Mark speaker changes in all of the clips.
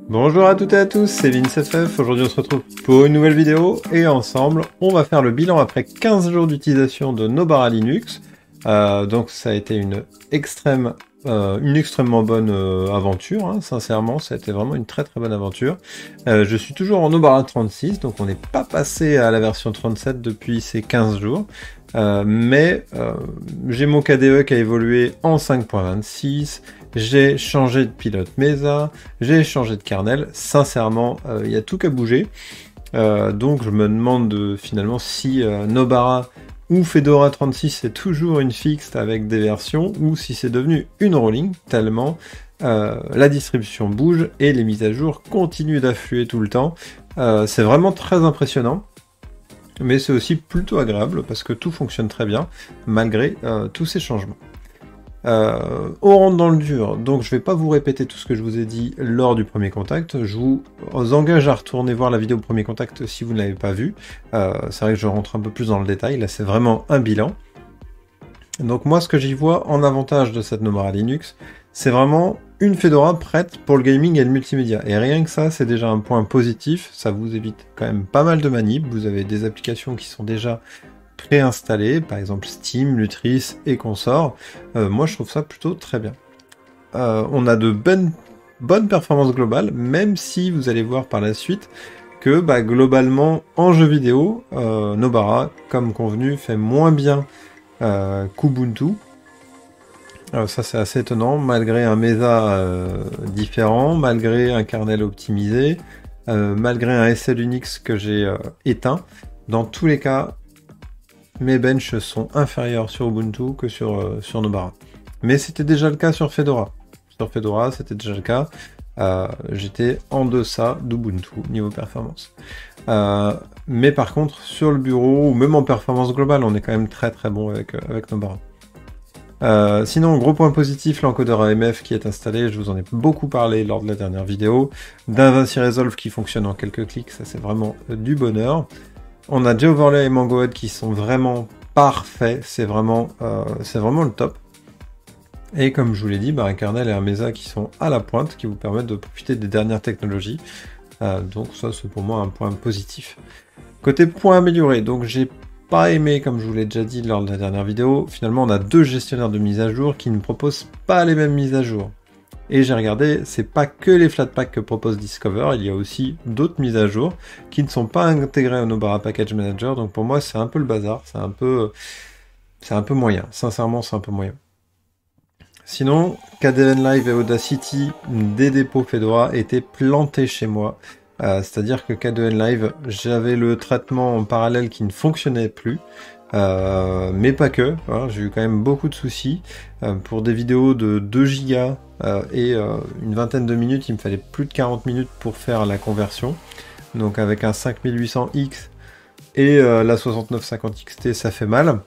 Speaker 1: Bonjour à toutes et à tous, c'est VinceFF. Aujourd'hui on se retrouve pour une nouvelle vidéo et ensemble on va faire le bilan après 15 jours d'utilisation de Nobara Linux. Donc ça a été une extrêmement bonne aventure, hein, sincèrement, ça a été vraiment une très bonne aventure. Je suis toujours en Nobara 36, donc on n'est pas passé à la version 37 depuis ces 15 jours. Mais j'ai mon KDE qui a évolué en 5.26, j'ai changé de pilote Mesa, j'ai changé de kernel, sincèrement, il y a tout qu'à bouger. Donc je me demande finalement si Nobara ou Fedora 36 est toujours une fixe avec des versions, ou si c'est devenu une rolling, tellement la distribution bouge et les mises à jour continuent d'affluer tout le temps. C'est vraiment très impressionnant. Mais c'est aussi plutôt agréable parce que tout fonctionne très bien malgré tous ces changements. On rentre dans le dur, donc je vais pas vous répéter tout ce que je vous ai dit lors du premier contact. Je vous engage à retourner voir la vidéo premier contact si vous ne l'avez pas vue. C'est vrai que je rentre un peu plus dans le détail, là c'est vraiment un bilan. Donc moi ce que j'y vois en avantage de cette Nobara Linux, c'est vraiment une Fedora prête pour le gaming et le multimédia. Et rien que ça, c'est déjà un point positif, ça vous évite quand même pas mal de manip, vous avez des applications qui sont déjà préinstallées, par exemple Steam, Lutris et consorts. Moi je trouve ça plutôt très bien. On a de bonnes performances globales, même si vous allez voir par la suite que globalement en jeu vidéo, Nobara, comme convenu, fait moins bien qu'Ubuntu. Ça c'est assez étonnant, malgré un Mesa différent, malgré un kernel optimisé, malgré un SL Unix que j'ai éteint. Dans tous les cas, mes benches sont inférieurs sur Ubuntu que sur Nobara. Mais c'était déjà le cas sur Fedora. Sur Fedora, c'était déjà le cas. J'étais en deçà d'Ubuntu niveau performance. Mais par contre, sur le bureau, ou même en performance globale, on est quand même très bon avec Nobara. Sinon, gros point positif, l'encodeur AMF qui est installé, je vous en ai beaucoup parlé lors de la dernière vidéo. DaVinci Resolve qui fonctionne en quelques clics, ça c'est vraiment du bonheur. On a JOverlay et MangoHead qui sont vraiment parfaits, c'est vraiment le top. Et comme je vous l'ai dit, un kernel et un Mesa qui sont à la pointe, qui vous permettent de profiter des dernières technologies. Donc ça c'est pour moi un point positif. Côté point amélioré, donc j'ai pas aimé, comme je vous l'ai déjà dit lors de la dernière vidéo, finalement on a deux gestionnaires de mise à jour qui ne proposent pas les mêmes mises à jour. Et j'ai regardé, c'est pas que les Flatpak que propose Discover, il y a aussi d'autres mises à jour qui ne sont pas intégrées au Nobara Package Manager, donc pour moi c'est un peu le bazar, c'est un peu moyen, sincèrement c'est un peu moyen. Sinon, KDE Live et Audacity des dépôts Fedora étaient plantés chez moi. C'est-à-dire que KDE Live, j'avais le traitement en parallèle qui ne fonctionnait plus, mais pas que, hein, j'ai eu quand même beaucoup de soucis. Pour des vidéos de 2 Go et une vingtaine de minutes, il me fallait plus de 40 minutes pour faire la conversion. Donc avec un 5800X et la 6950 XT, ça fait mal.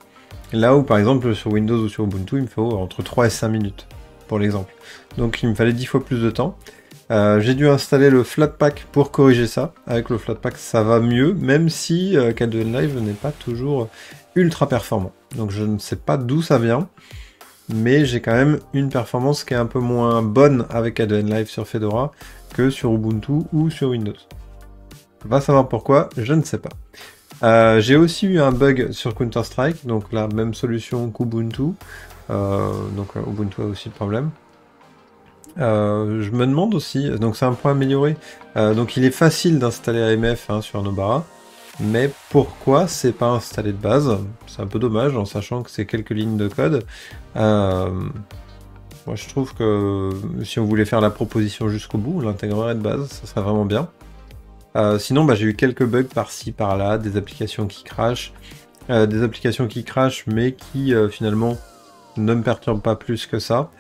Speaker 1: Là où par exemple sur Windows ou sur Ubuntu, il me faut entre 3 et 5 minutes, pour l'exemple. Donc il me fallait 10 fois plus de temps. J'ai dû installer le Flatpak pour corriger ça. Avec le Flatpak, ça va mieux, même si KDE Live n'est pas toujours ultra performant. Donc je ne sais pas d'où ça vient, mais j'ai quand même une performance qui est un peu moins bonne avec KDE Live sur Fedora que sur Ubuntu ou sur Windows. Va savoir pourquoi, je ne sais pas. J'ai aussi eu un bug sur Counter-Strike, donc la même solution qu'Ubuntu. Donc Ubuntu a aussi le problème. Je me demande aussi, donc c'est un point amélioré, donc il est facile d'installer AMF sur Nobara, mais pourquoi c'est pas installé de base? C'est un peu dommage en sachant que c'est quelques lignes de code. Moi je trouve que si on voulait faire la proposition jusqu'au bout, on l'intégrerait de base, ça serait vraiment bien. Sinon j'ai eu quelques bugs par-ci par-là, des applications qui crashent, mais qui finalement ne me perturbent pas plus que ça.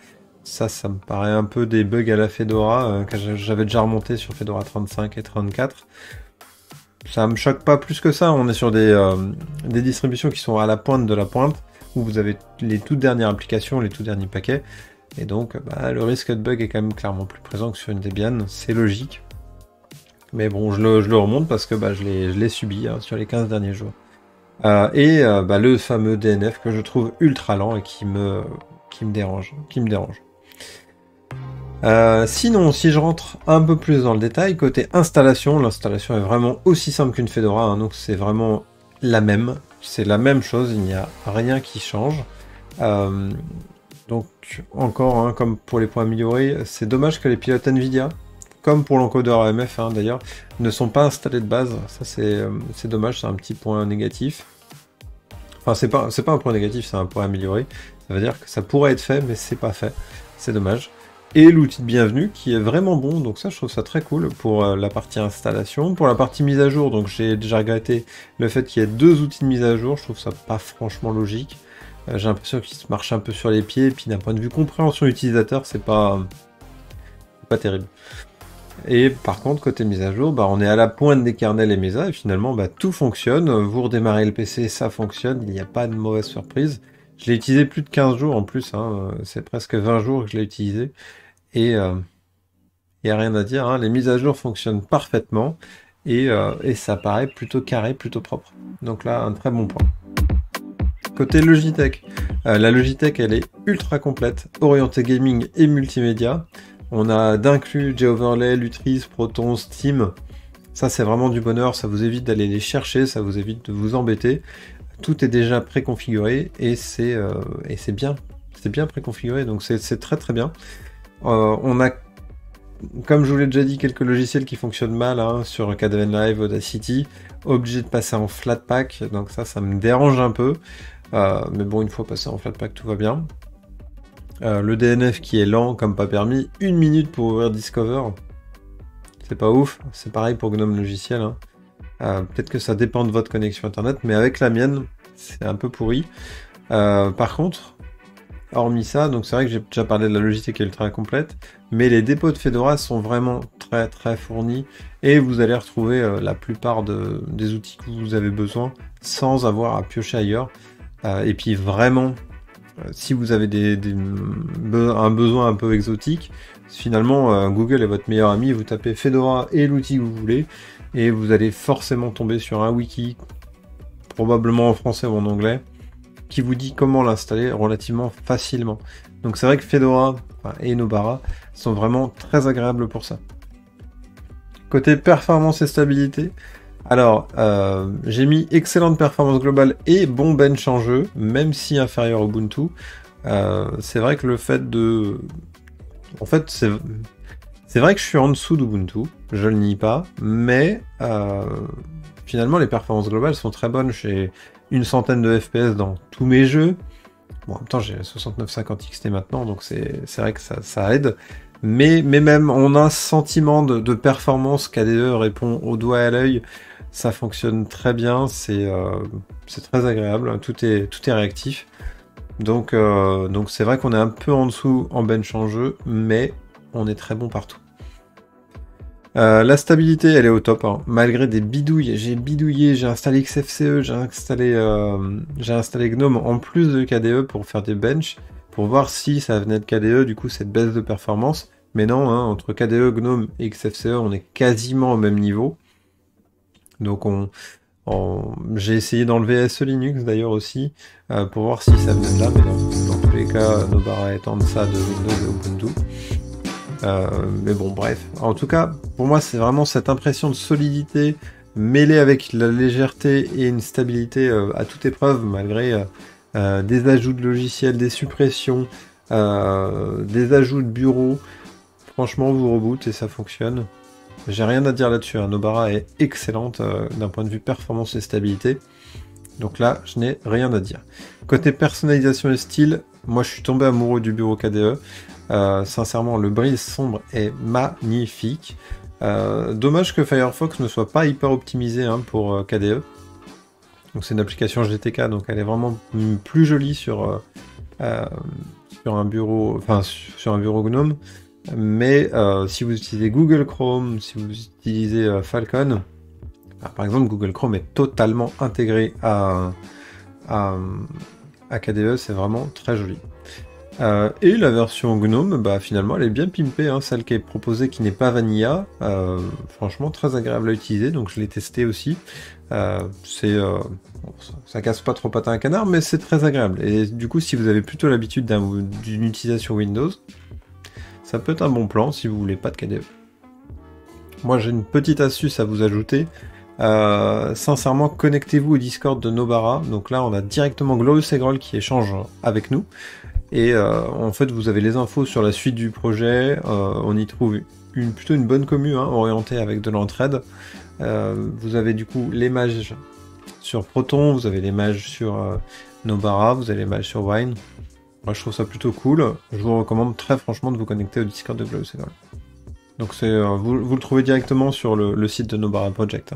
Speaker 1: Ça me paraît un peu des bugs à la Fedora que j'avais déjà remonté sur Fedora 35 et 34. Ça me choque pas plus que ça, on est sur des distributions qui sont à la pointe de la pointe, où vous avez les toutes dernières applications, les tout derniers paquets, et donc le risque de bug est quand même clairement plus présent que sur une Debian, c'est logique. Mais bon, je le remonte parce que je l'ai subi sur les 15 derniers jours. Le fameux DNF que je trouve ultra lent et qui me dérange. Sinon, si je rentre un peu plus dans le détail, côté installation, l'installation est vraiment aussi simple qu'une Fedora, hein, donc c'est vraiment la même. C'est la même chose, il n'y a rien qui change. Donc encore, hein, comme pour les points améliorés, c'est dommage que les pilotes Nvidia, comme pour l'encodeur AMF hein, d'ailleurs, ne sont pas installés de base. Ça c'est dommage, c'est un petit point négatif. Enfin c'est pas un point négatif, c'est un point amélioré. Ça veut dire que ça pourrait être fait, mais c'est pas fait. C'est dommage. Et l'outil de bienvenue qui est vraiment bon, donc ça je trouve ça très cool pour la partie installation. Pour la partie mise à jour, donc j'ai déjà regretté le fait qu'il y ait deux outils de mise à jour, je trouve ça pas franchement logique. J'ai l'impression qu'il se marche un peu sur les pieds, et puis d'un point de vue compréhension utilisateur, c'est pas terrible. Et par contre, côté mise à jour, bah, on est à la pointe des kernels et MESA, et finalement bah, tout fonctionne. Vous redémarrez le PC, ça fonctionne, il n'y a pas de mauvaise surprise. Je l'ai utilisé plus de 15 jours en plus, hein, c'est presque 20 jours que je l'ai utilisé. Et il n'y a rien à dire, hein, les mises à jour fonctionnent parfaitement et ça paraît plutôt carré, plutôt propre. Donc là, un très bon point. Côté Logitech, la Logitech elle est ultra complète, orientée gaming et multimédia. On a d'inclus J-Overlay, Lutris, Proton, Steam. Ça c'est vraiment du bonheur, ça vous évite d'aller les chercher, ça vous évite de vous embêter. Tout est déjà préconfiguré et c'est bien. C'est bien préconfiguré, donc c'est très très bien. On a, comme je vous l'ai déjà dit, quelques logiciels qui fonctionnent mal hein, sur Kdenlive, Live, Audacity, obligé de passer en Flatpak, donc ça me dérange un peu. Mais bon, une fois passé en Flatpak, tout va bien. Le DNF qui est lent comme pas permis, 1 minute pour ouvrir Discover. C'est pas ouf, c'est pareil pour Gnome Logiciel. Hein. Peut-être que ça dépend de votre connexion internet, mais avec la mienne, c'est un peu pourri. Par contre, hormis ça, donc c'est vrai que j'ai déjà parlé de la Logitech qui est ultra complète, mais les dépôts de Fedora sont vraiment très très fournis et vous allez retrouver la plupart des outils que vous avez besoin sans avoir à piocher ailleurs. Et puis vraiment, si vous avez un besoin un peu exotique, finalement Google est votre meilleur ami, vous tapez Fedora et l'outil que vous voulez, et vous allez forcément tomber sur un wiki, probablement en français ou en anglais, qui vous dit comment l'installer relativement facilement. Donc c'est vrai que Fedora et Nobara sont vraiment très agréables pour ça. Côté performance et stabilité, alors j'ai mis excellente performance globale et bon bench en jeu, même si inférieur au Ubuntu. C'est vrai que le fait de... En fait, c'est vrai que je suis en dessous d'Ubuntu, je le nie pas, mais finalement les performances globales sont très bonnes. J'ai une centaine de FPS dans tous mes jeux. Bon, en même temps, j'ai 6950 XT maintenant, donc c'est vrai que ça aide. Mais même, on a un sentiment de performance. KDE répond au doigt et à l'œil. Ça fonctionne très bien, c'est très agréable, tout est réactif. Donc c'est vrai qu'on est un peu en dessous en bench en jeu, mais on est très bon partout. La stabilité, elle est au top, hein. Malgré des bidouilles. J'ai bidouillé, j'ai installé XFCE, j'ai installé GNOME en plus de KDE pour faire des benches, pour voir si ça venait de KDE, du coup cette baisse de performance. Mais non, hein, entre KDE, GNOME et XFCE, on est quasiment au même niveau. Donc j'ai essayé d'enlever SE Linux d'ailleurs aussi, pour voir si ça venait de là, mais dans tous les cas, Nobara est en deçà de Windows et Ubuntu. Mais bon, bref. En tout cas, pour moi, c'est vraiment cette impression de solidité mêlée avec la légèreté et une stabilité à toute épreuve, malgré des ajouts de logiciels, des suppressions, des ajouts de bureaux. Franchement, vous reboot et ça fonctionne. J'ai rien à dire là-dessus. Hein. Nobara est excellente d'un point de vue performance et stabilité. Donc là, je n'ai rien à dire. Côté personnalisation et style, moi je suis tombé amoureux du bureau KDE. Sincèrement, le brise sombre est magnifique. Dommage que Firefox ne soit pas hyper optimisé hein, pour KDE. Donc c'est une application GTK, donc elle est vraiment plus jolie sur un bureau, sur un bureau GNOME. Mais si vous utilisez Google Chrome, si vous utilisez Falcon, par exemple Google Chrome est totalement intégré à KDE, c'est vraiment très joli. Et la version GNOME, bah, finalement, elle est bien pimpée, hein, celle qui est proposée qui n'est pas Vanilla. Franchement, très agréable à utiliser, donc je l'ai testé aussi. Bon, ça casse pas trop patin à un canard, mais c'est très agréable. Et du coup, si vous avez plutôt l'habitude d'une utilisation Windows, ça peut être un bon plan si vous voulez pas de KDE. Moi j'ai une petite astuce à vous ajouter. Sincèrement, connectez-vous au Discord de Nobara. Donc là, on a directement Glorious Egrol qui échange avec nous. Et en fait, vous avez les infos sur la suite du projet. On y trouve plutôt une bonne commu, hein, orientée avec de l'entraide. Vous avez du coup les mages sur Proton, vous avez les mages sur Nobara, vous avez les mages sur Wine. Moi, je trouve ça plutôt cool. Je vous recommande très franchement de vous connecter au Discord de Glorious Egrol. Donc vous le trouvez directement sur le site de Nobara Project.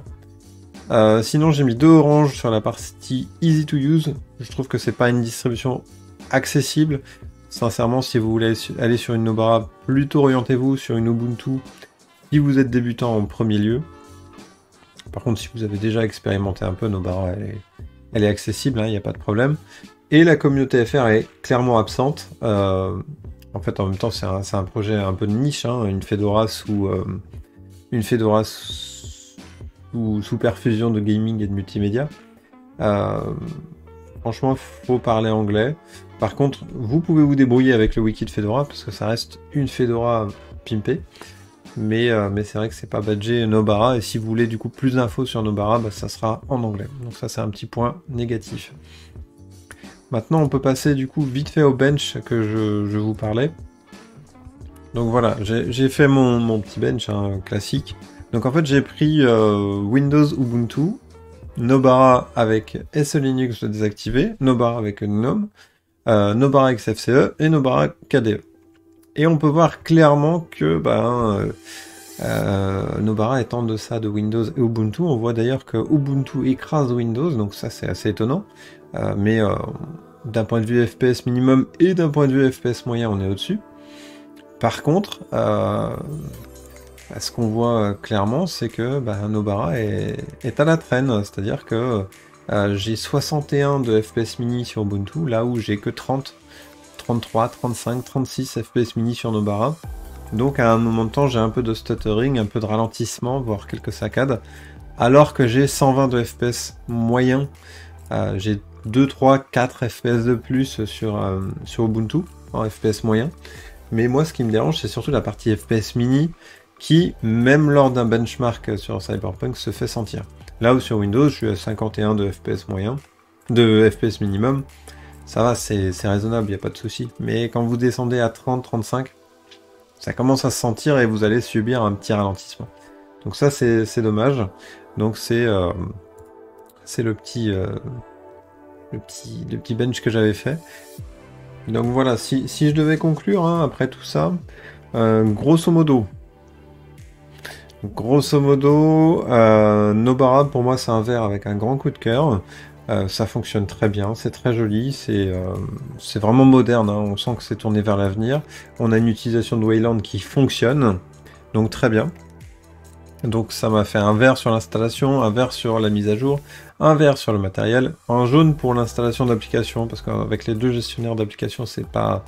Speaker 1: Sinon, j'ai mis 2 oranges sur la partie Easy to Use. Je trouve que c'est pas une distribution accessible. Sincèrement, si vous voulez aller sur une Nobara, plutôt orientez-vous sur une Ubuntu si vous êtes débutant en premier lieu. Par contre, si vous avez déjà expérimenté un peu, Nobara, elle est accessible, il n'y a pas de problème. Et la communauté FR est clairement absente. En fait, en même temps, c'est un projet un peu de niche, hein, une Fedora sous perfusion de gaming et de multimédia. Franchement, faut parler anglais. Par contre, vous pouvez vous débrouiller avec le wiki de Fedora, parce que ça reste une Fedora pimpée. Mais c'est vrai que c'est pas badgé Nobara, et si vous voulez du coup plus d'infos sur Nobara, bah, ça sera en anglais. Donc ça, c'est un petit point négatif. Maintenant, on peut passer du coup vite fait au bench que je vous parlais. Donc voilà, j'ai fait mon petit bench classique. Donc en fait, j'ai pris Windows Ubuntu, Nobara avec SE Linux désactivé, Nobara avec GNOME, Nobara XFCE et Nobara KDE. Et on peut voir clairement que Nobara est en deçà de Windows et Ubuntu. On voit d'ailleurs que Ubuntu écrase Windows, donc ça c'est assez étonnant. Mais d'un point de vue FPS minimum et d'un point de vue FPS moyen, on est au-dessus. Par contre, ce qu'on voit clairement, c'est que Nobara est à la traîne. C'est-à-dire que j'ai 61 de FPS mini sur Ubuntu, là où j'ai que 30, 33, 35, 36 FPS mini sur Nobara. Donc à un moment de temps, j'ai un peu de stuttering, un peu de ralentissement, voire quelques saccades. Alors que j'ai 120 de FPS moyen. J'ai 2, 3, 4 FPS de plus sur Ubuntu, en FPS moyen. Mais moi, ce qui me dérange, c'est surtout la partie FPS mini, qui, même lors d'un benchmark sur Cyberpunk, se fait sentir. Là où sur Windows, je suis à 51 de FPS moyen, de FPS minimum. Ça va, c'est raisonnable, il n'y a pas de souci. Mais quand vous descendez à 30, 35, ça commence à se sentir et vous allez subir un petit ralentissement. Donc ça, c'est dommage. Donc c'est le petit bench que j'avais fait. Donc voilà, si je devais conclure après tout ça, grosso modo, Nobara pour moi c'est un verre avec un grand coup de cœur. Ça fonctionne très bien, c'est très joli, c'est vraiment moderne, on sent que c'est tourné vers l'avenir. On a une utilisation de Wayland qui fonctionne, donc très bien. Donc ça m'a fait un vert sur l'installation, un vert sur la mise à jour, un vert sur le matériel, un jaune pour l'installation d'applications, parce qu'avec les 2 gestionnaires d'applications, c'est pas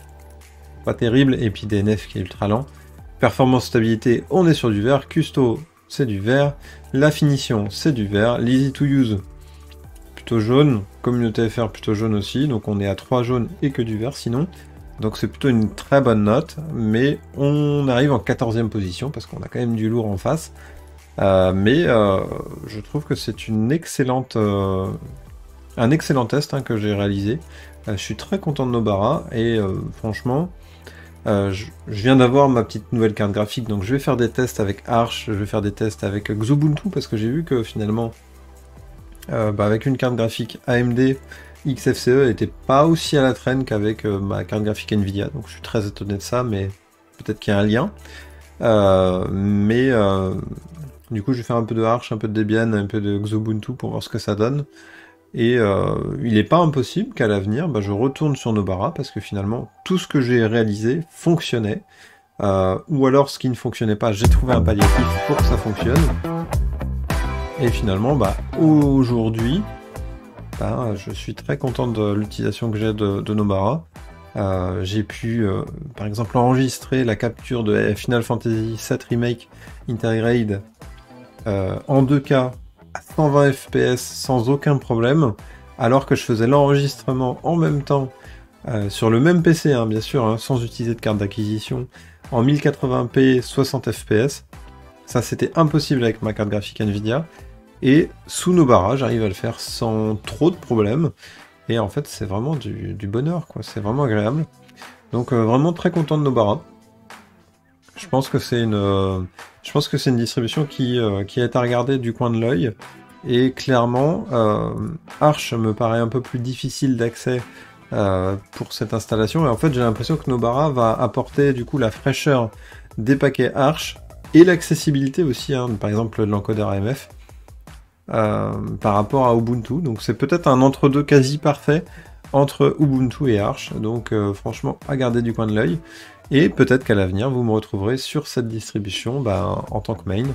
Speaker 1: terrible, et puis DNF qui est ultra lent. Performance stabilité, on est sur du vert, Custo, c'est du vert, la finition, c'est du vert, l'easy to use, plutôt jaune, communauté FR plutôt jaune aussi, donc on est à 3 jaunes et que du vert sinon. Donc c'est plutôt une très bonne note, mais on arrive en 14e position, parce qu'on a quand même du lourd en face. Mais je trouve que c'est un excellent test que j'ai réalisé. Je suis très content de Nobara et franchement, je viens d'avoir ma petite nouvelle carte graphique, donc je vais faire des tests avec Arch, je vais faire des tests avec Xubuntu parce que j'ai vu que finalement, avec une carte graphique AMD, XFCE n'était pas aussi à la traîne qu'avec ma carte graphique Nvidia, donc je suis très étonné de ça, mais peut-être qu'il y a un lien. Du coup, je vais faire un peu de Arch, un peu de Debian, un peu de Xubuntu pour voir ce que ça donne. Et il n'est pas impossible qu'à l'avenir, je retourne sur Nobara, parce que finalement, tout ce que j'ai réalisé fonctionnait. Ou alors, ce qui ne fonctionnait pas, j'ai trouvé un palliatif pour que ça fonctionne. Et finalement, aujourd'hui, je suis très content de l'utilisation que j'ai de Nobara. J'ai pu, par exemple, enregistrer la capture de Final Fantasy VII Remake Intergrade en 2K à 120 FPS sans aucun problème, alors que je faisais l'enregistrement en même temps sur le même PC, bien sûr, sans utiliser de carte d'acquisition, en 1080p 60 fps. Ça, c'était impossible avec ma carte graphique Nvidia. Et sous Nobara, j'arrive à le faire sans trop de problèmes. Et en fait, c'est vraiment du bonheur, quoi. C'est vraiment agréable. Donc, vraiment très content de Nobara. Je pense que c'est une distribution qui est à regarder du coin de l'œil. Et clairement, Arch me paraît un peu plus difficile d'accès pour cette installation. Et en fait, j'ai l'impression que Nobara va apporter du coup la fraîcheur des paquets Arch et l'accessibilité aussi, hein, par exemple de l'encodeur AMF, par rapport à Ubuntu. Donc c'est peut-être un entre-deux quasi parfait entre Ubuntu et Arch. Donc franchement, à garder du coin de l'œil. Et peut-être qu'à l'avenir, vous me retrouverez sur cette distribution en tant que main.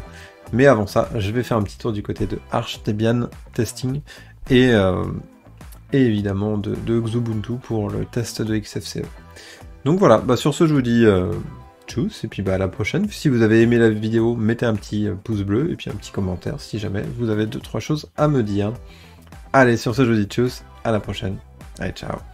Speaker 1: Mais avant ça, je vais faire un petit tour du côté de Arch Debian Testing et évidemment de Xubuntu pour le test de XFCE. Donc voilà, sur ce je vous dis tchuss, et puis à la prochaine. Si vous avez aimé la vidéo, mettez un petit pouce bleu et puis un petit commentaire si jamais vous avez 2-3 choses à me dire. Allez, sur ce je vous dis tchuss, à la prochaine. Allez, ciao.